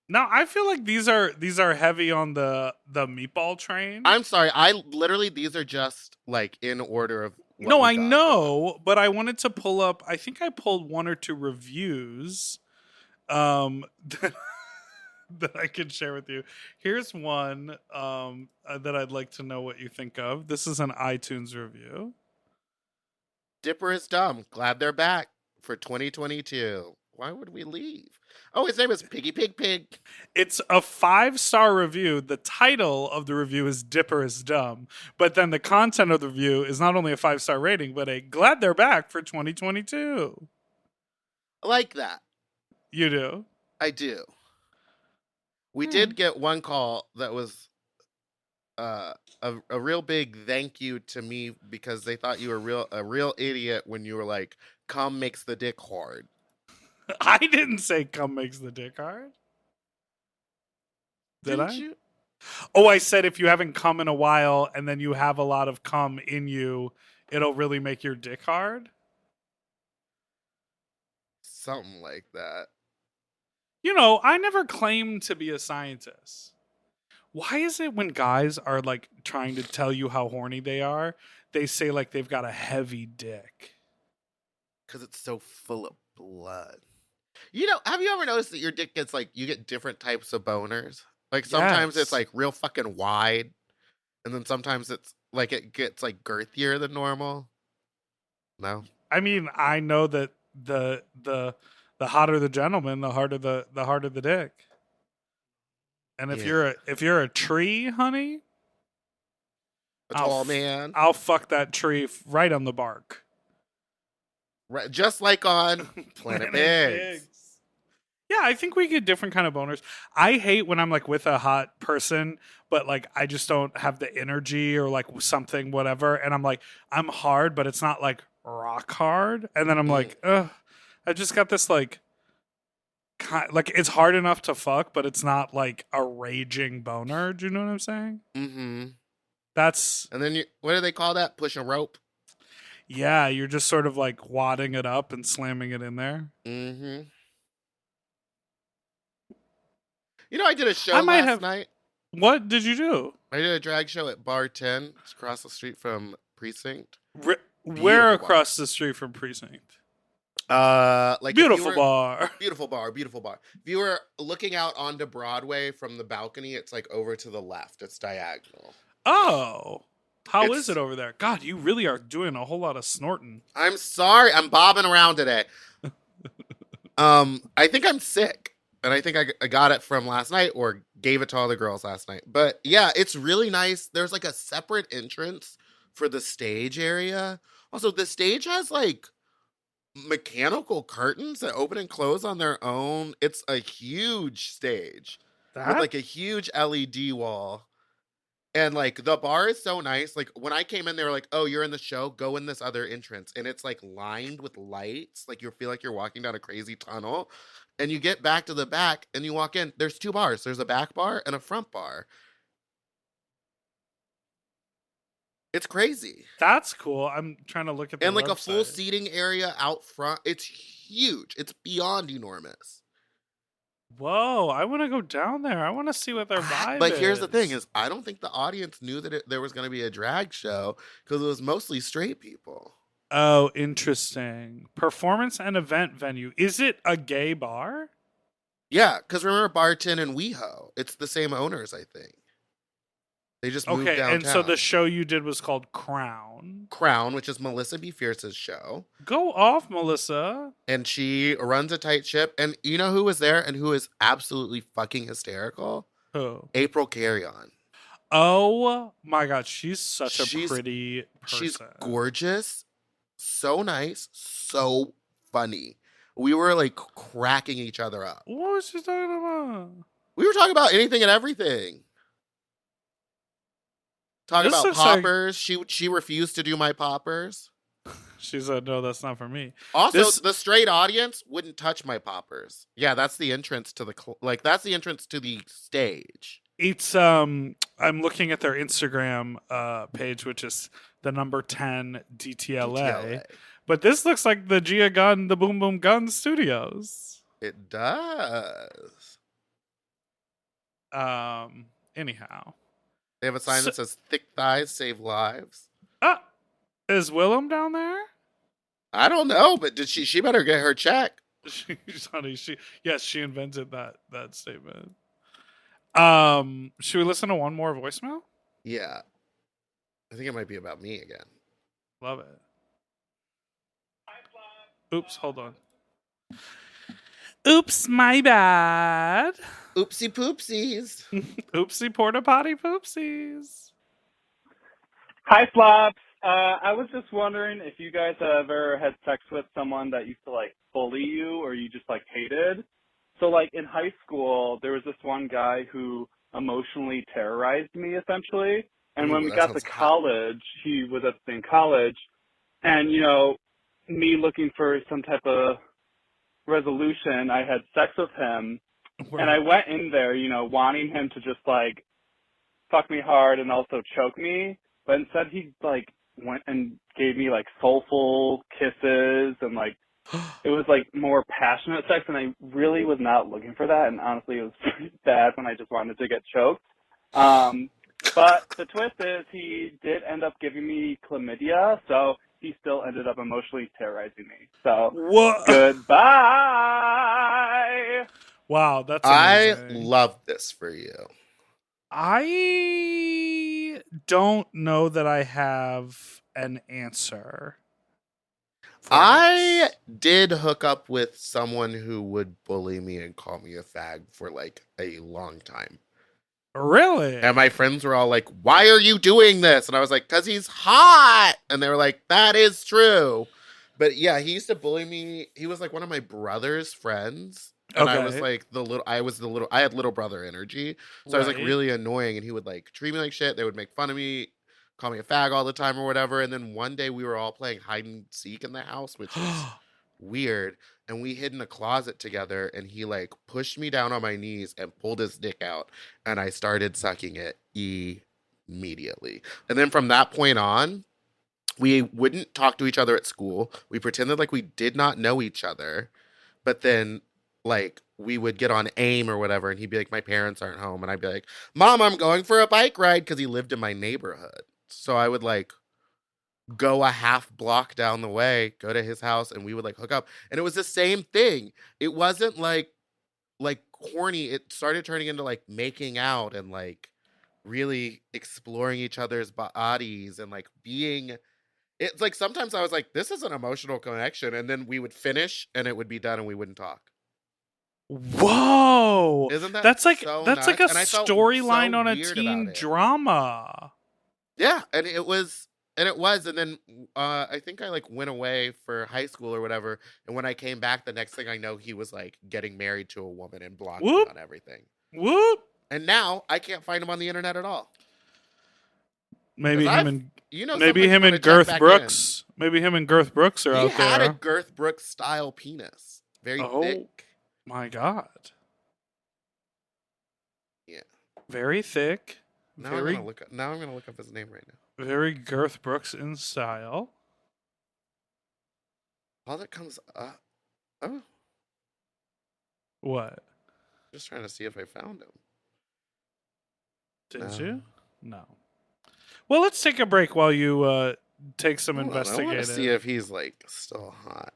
Now I feel like these are heavy on the meatball train. I'm sorry. These are just like in order of. What No, we I got. know, but I wanted to pull up. I think I pulled one or two reviews, that, that I could share with you. Here's one that I'd like to know what you think of. This is an iTunes review. Dipper is dumb. Glad they're back for 2022. Why would we leave? Oh, his name is Piggy Pig Pig. It's a 5-star review. The title of the review is Dipper is Dumb. But then the content of the review is not only a 5-star rating, but a glad they're back for 2022. I like that. You do? I do. We did get one call that was a real big thank you to me because they thought you were a real idiot when you were like, "Cum makes the dick hard." I didn't say cum makes the dick hard. Did Didn't I? you? Oh, I said if you haven't come in a while and then you have a lot of cum in you, it'll really make your dick hard. Something like that. You know, I never claimed to be a scientist. Why is it when guys are like trying to tell you how horny they are, they say like they've got a heavy dick? Because it's so full of blood. You know, have you ever noticed that your dick gets like, you get different types of boners? Like sometimes it's Yes. like real fucking wide, and then sometimes it's like it gets like girthier than normal. No? I mean, I know that the hotter the gentleman, the harder the dick. And if Yeah. you're a tree, honey, A tall man. I'll fuck that tree right on the bark. Right, just like on Planet Pigs. Yeah, I think we get different kind of boners. I hate when I'm like with a hot person, but like I just don't have the energy or like something, whatever. And I'm like, I'm hard, but it's not like rock hard. And then I'm like, ugh, I just got this like it's hard enough to fuck, but it's not like a raging boner. Do you know what I'm saying? Mm-hmm. That's And then what do they call that? Push a rope? yeah, you're just sort of like wadding it up and slamming it in there. Mm-hmm. You know, I did a show I might last have. night. What did you do? I did a drag show at Bar 10. It's across the street from Precinct. Where Beautiful across the street from Precinct? Like Beautiful bar. Beautiful bar. If you were looking out onto Broadway from the balcony, it's like over to the left. It's diagonal. Oh. How is It's- it over there? God, you really are doing a whole lot of snorting. I'm sorry. I'm bobbing around today. I think I'm sick. And I think I got it from last night or gave it to all the girls last night. But yeah, it's really nice. There's like a separate entrance for the stage area. Also, the stage has like mechanical curtains that open and close on their own. It's a huge stage with like a huge LED wall. And like the bar is so nice. Like when I came in, they were like, "Oh, you're in the show. Go in this other entrance." And it's like lined with lights. Like you feel like you're walking down a crazy tunnel. And you get back to the back and you walk in. There's two bars. There's a back bar and a front bar. It's crazy. That's cool. I'm trying to look at the And like a full website. seating area out front. It's huge. It's beyond enormous. Whoa, I want to go down there. I want to see what their vibe But is. here's the thing: is I don't think the audience knew that there was going to be a drag show because it was mostly straight people. Oh, interesting. Performance and event venue. Is it a gay bar? Yeah, because remember Barton and WeHo? It's the same owners, I think. They just moved Okay, downtown. and so the show you did was called Crown. Crown, which is Melissa B. Fierce's show. Go off, Melissa. And she runs a tight ship. And you know who was there and who is absolutely fucking hysterical? Who? April Carrion. Oh my god, she's such a She's- pretty person. She's gorgeous, so nice, so funny. We were like cracking each other up. What was she talking about? We were talking about anything and everything. Talking This about looks like- poppers. She refused to do my poppers. She said, "No, that's not for me." Also, This- the straight audience wouldn't touch my poppers. Yeah, that's the entrance to the that's the entrance to the stage. It's I'm looking at their Instagram page, which is the number 10 DTLA. TLA. But this looks like the Gia Gun, the Boom Boom Gun Studios. It does. Anyhow. They have a sign that says "Thick thighs save lives." Ah, is Willem down there? I don't know, but did she better get her check. Honey, yes, she invented that statement. Should we listen to one more voicemail? Yeah. I think it might be about me again. Love it. Oops, hold on. Oops, my bad. Oopsie poopsies. Oopsie porta potty poopsies. Hi, Flops. I was just wondering if you guys ever had sex with someone that used to like bully you or you just like hated. So like in high school, there was this one guy who emotionally terrorized me, essentially. And when Ooh, we that got to sounds hot. college, he was at the same college, and me looking for some type of resolution, I had sex with him, and I Word. went in there, wanting him to just like fuck me hard and also choke me, but instead he like went and gave me like soulful kisses, and like it was like more passionate sex, and I really was not looking for that, and honestly it was pretty bad when I just wanted to get choked. But the twist is he did end up giving me chlamydia, so he still ended up emotionally terrorizing me. So What? goodbye. Wow, that's I amazing. love this for you. I don't know that I have an answer for I this. did hook up with someone who would bully me and call me a fag for like a long time. Really? And my friends were all like, "Why are you doing this?" And I was like, "'Cause he's hot." And they were like, "That is true." But yeah, he used to bully me. He was like one of my brother's friends. And I was Okay. like I had little brother energy. So I was like Right. really annoying, and he would like treat me like shit. They would make fun of me, call me a fag all the time or whatever. And then one day we were all playing hide and seek in the house, which is weird. And we hid in a closet together, and he like pushed me down on my knees and pulled his dick out, and I started sucking it immediately. And then from that point on, we wouldn't talk to each other at school. We pretended like we did not know each other. But then like we would get on AIM or whatever, and he'd be like, "My parents aren't home," and I'd be like, "Mom, I'm going for a bike ride," because he lived in my neighborhood. So I would like go a half block down the way, go to his house, and we would like hook up. And it was the same thing. It wasn't like corny. It started turning into like making out and like really exploring each other's bodies and like being it's like sometimes I was like, this is an emotional connection, and then we would finish and it would be done and we wouldn't talk. Whoa. Isn't that That's like so that's like nuts? a And I felt storyline so on a weird about teen it. drama. Yeah, and and then I think I like went away for high school or whatever, and when I came back, the next thing I know, he was like getting married to a woman and blocked me Whoop. on everything. Whoop. And now I can't find him on the internet at all. Maybe 'Cause him I've and you know maybe sometimes you him want to and check Girth back Brooks. Maybe him and Girth Brooks are in. He out had a there. Girth Brooks style penis, very Oh thick. my god. Yeah. Very thick. Now Very I'm gonna look up his name right now. very Girth Brooks in style. All that comes up. Oh, What? just trying to see if I found him. Did No. you? No. Well, let's take a break while you take some Hold on, I want to investigating. see if he's like still hot.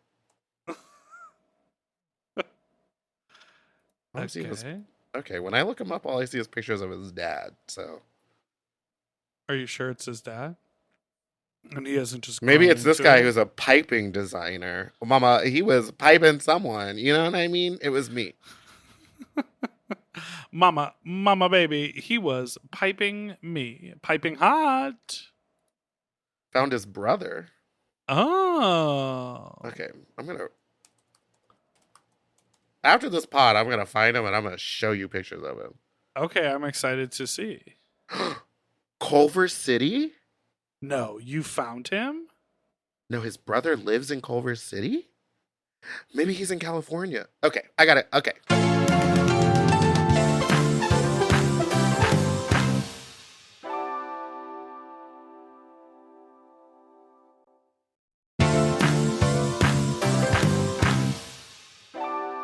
I wanna see if his- Okay. okay, when I look him up, all I see is pictures of his dad. So Are you sure it's his dad? And he hasn't just maybe grown it's this into guy it? who's a piping designer. Well, Mama, he was piping someone. You know what I mean? It was me. Mama baby, he was piping me. Piping hot. Found his brother. Oh. Okay, after this pod, I'm gonna find him and I'm gonna show you pictures of him. Okay, I'm excited to see. Culver City? No, you found him? No, his brother lives in Culver City? Maybe he's in California. Okay, I got it. Okay.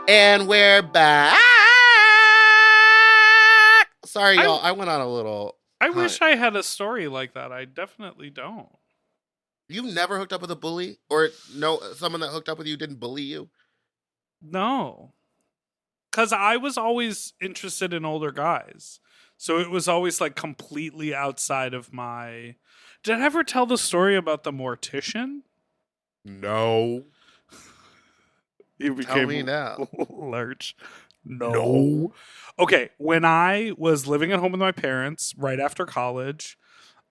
And we're back. Sorry, y'all. I went on a little. I wish I had a story like that. I definitely don't. You never hooked up with a bully, or no, someone that hooked up with you didn't bully you? No. Because I was always interested in older guys. So it was always like completely outside of my. Did I ever tell the story about the mortician? No. You Tell me now. Lurch. No. Okay, when I was living at home with my parents right after college,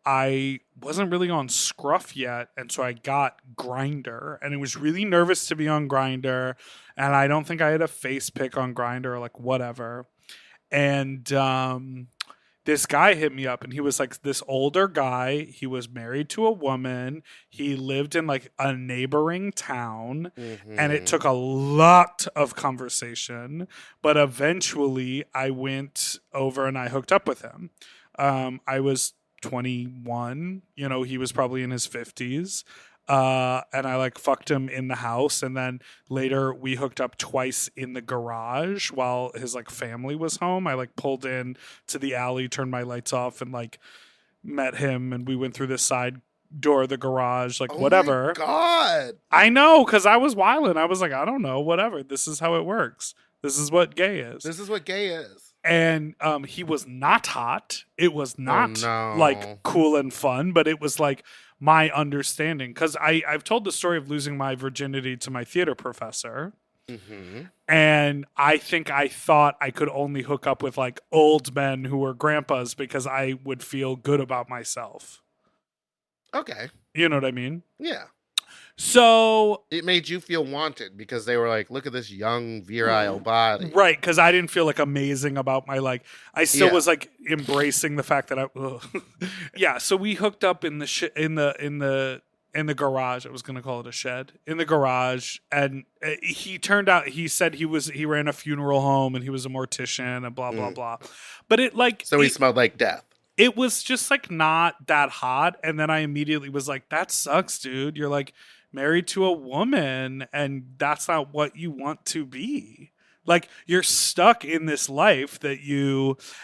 I wasn't really on Scruff yet, and so I got Grinder, and it was really nervous to be on Grinder, and I don't think I had a face pick on Grinder or like whatever. And this guy hit me up and he was like this older guy. He was married to a woman. He lived in like a neighboring town, and it took a lot of conversation. But eventually I went over and I hooked up with him. I was 21, you know, he was probably in his 50s. And I like fucked him in the house, and then later we hooked up twice in the garage while his like family was home. I like pulled in to the alley, turned my lights off, and like met him, and we went through the side door of the garage, like whatever. My God. I know, because I was wilding. I was like, I don't know, whatever. This is how it works. This is what gay is. This is what gay is. And he was not hot. It was not like cool and fun, but it was like my understanding. Because I've told the story of losing my virginity to my theater professor. And I think I thought I could only hook up with like old men who were grandpas because I would feel good about myself. Okay. You know what I mean? Yeah. So it made you feel wanted because they were like, look at this young virile body. Right, because I didn't feel like amazing about my like. I still was like embracing the fact that yeah. So we hooked up in the in the garage. I was gonna call it a shed in the garage, and he turned out he said he ran a funeral home and he was a mortician and blah blah blah. But it like he smelled like death. It was just like not that hot, and then I immediately was like, that sucks, dude. You're like married to a woman and that's not what you want to be. Like you're stuck in this life that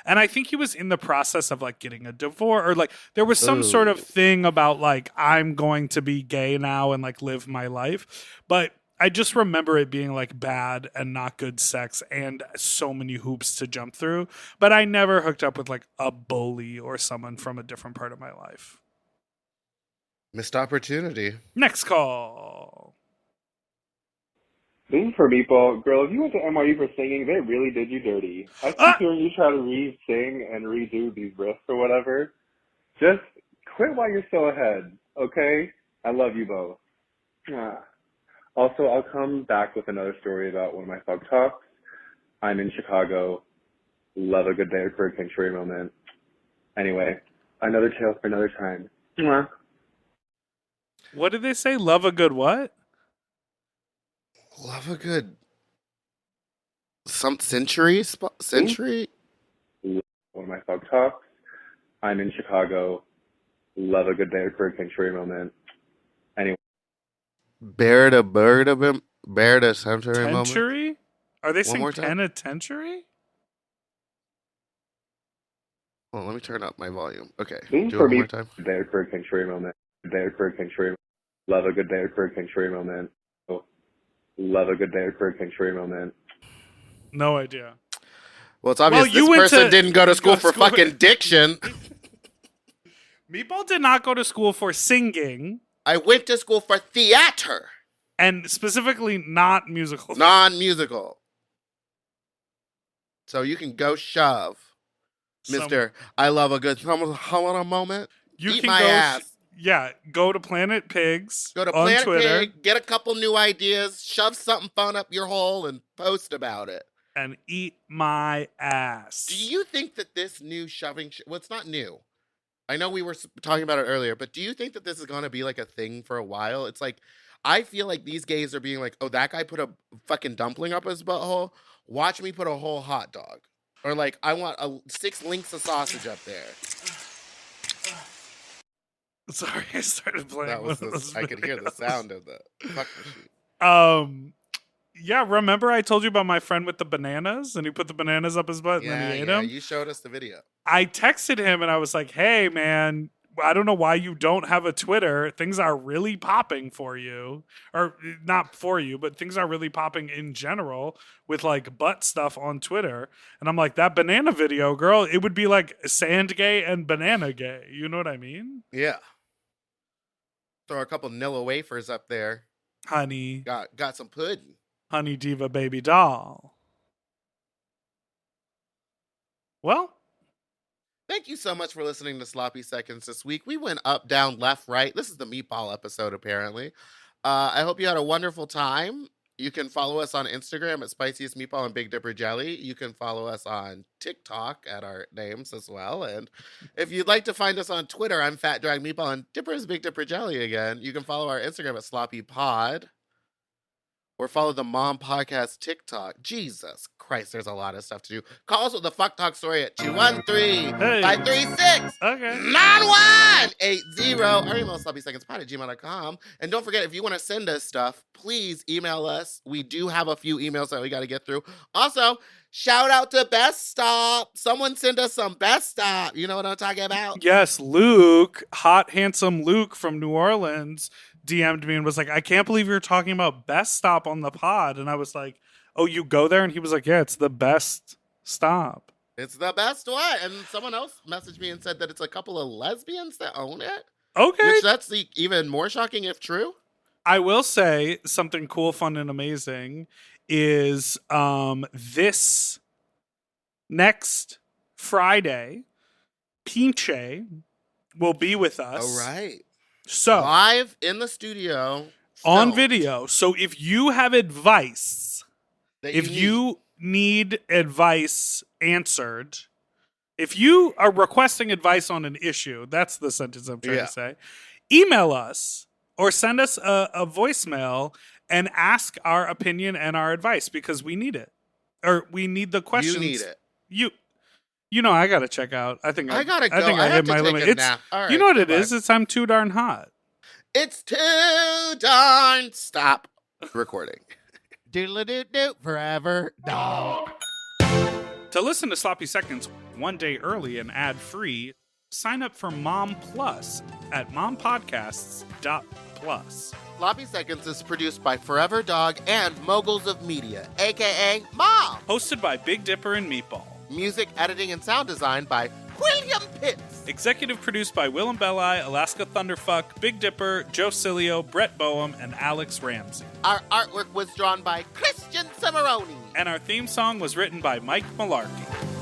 and I think he was in the process of like getting a divorce, or like there was some sort of thing about like, I'm going to be gay now and like live my life. But I just remember it being like bad and not good sex and so many hoops to jump through. But I never hooked up with like a bully or someone from a different part of my life. Missed opportunity. Next call. This is for Meatball. Girl, if you went to NYU for singing, they really did you dirty. I keep hearing you try to re-sing and redo these riffs or whatever. Just quit while you're still ahead, okay? I love you both. Also, I'll come back with another story about one of my fuck talks. I'm in Chicago. Love a good day for a sanctuary moment. Anyway, another tale for another time. What did they say? Love a good what? Love a good century? One of my fuck talks. I'm in Chicago. Love a good day for a sanctuary moment. Anyway. Bear to century moment. Century? Are they saying more time? penitentiary? Well, let me turn up my volume. Okay. Do it one more time. Day for a sanctuary moment. Day for a sanctuary. Love a good day for a sanctuary moment. Love a good day for a sanctuary moment. No idea. Well, it's obvious this person didn't go to school for fucking diction. Meatball did not go to school for singing. I went to school for theater. And specifically not musical. Non-musical. So you can go shove, Mr. I love a good moment. You Eat can my ass. Go to Planet Pigs. Go to on Planet Twitter, Pig, get a couple new ideas, shove something fun up your hole, and post about it. And eat my ass. Do you think that this new shoving... well, it's not new. I know we were talking about it earlier, but do you think that this is going to be like a thing for a while? It's like, I feel like these gays are being like, oh, that guy put a fucking dumpling up his butthole. Watch me put a whole hot dog. Or like, I want 6 links of sausage up there. Sorry, I started playing. That was I could hear the sound of the fuck machine. Yeah, remember I told you about my friend with the bananas, and he put the bananas up his butt and then he ate them? You showed us the video. I texted him and I was like, hey, man, I don't know why you don't have a Twitter. Things are really popping for you. Or not for you, but things are really popping in general with like butt stuff on Twitter. And I'm like, that banana video, girl, it would be like sand gay and banana gay. You know what I mean? Yeah. Throw a couple Nilla wafers up there. Honey. Got some pudding. Honey Diva Baby Doll. Well, thank you so much for listening to Sloppy Seconds this week. We went up, down, left, right. This is the meatball episode, apparently. I hope you had a wonderful time. You can follow us on Instagram at Spiciest Meatball and Big Dipper Jelly. You can follow us on TikTok at our names as well. And if you'd like to find us on Twitter, I'm Fat Drag Meatball and Dipper is Big Dipper Jelly again. You can follow our Instagram at Sloppy Pod. Or follow the Mom Podcast TikTok. Jesus Christ, there's a lot of stuff to do. Call us with a fuck talk story at 213-536-9180. Okay. Our email is sloppysecondspot@gmail.com. And don't forget, if you want to send us stuff, please email us. We do have a few emails that we got to get through. Also, shout out to Best Stop. Someone send us some Best Stop. You know what I'm talking about? Yes, Luke, hot, handsome Luke from New Orleans, DM'd me and was like, I can't believe you're talking about Best Stop on the pod. And I was like, oh, you go there? And he was like, yeah, it's the best stop. It's the best one. And someone else messaged me and said that it's a couple of lesbians that own it. Okay. Which that's even more shocking if true. I will say something cool, fun, and amazing is this next Friday, Pinche will be with us. All right. So Live in the studio. on filmed, video. So if you have advice, that if need. you need advice answered, if you are requesting advice on an issue, that's the sentence I'm trying Yeah. to say, email us or send us a voicemail and ask our opinion and our advice because we need it. Or we need the questions. You need it. You know, I gotta check out. I think I gotta go. I think I have hit to my take limit. a It's nap. All right, you know what it goodbye. is? It's I'm too darn hot. It's too darn. Stop recording. Doodle-doo-doo forever dog. To listen to Sloppy Seconds one day early and ad free, sign up for Mom Plus at mompodcasts.plus. Sloppy Seconds is produced by Forever Dog and Moguls of Media, aka Mom. Hosted by Big Dipper and Meatball. Music, editing, and sound design by William Pitts. Executive produced by Willem Belli, Alaska Thunderfuck, Big Dipper, Joe Cilio, Brett Boehm, and Alex Ramsey. Our artwork was drawn by Christian Cimarroni. And our theme song was written by Mike Malarkey.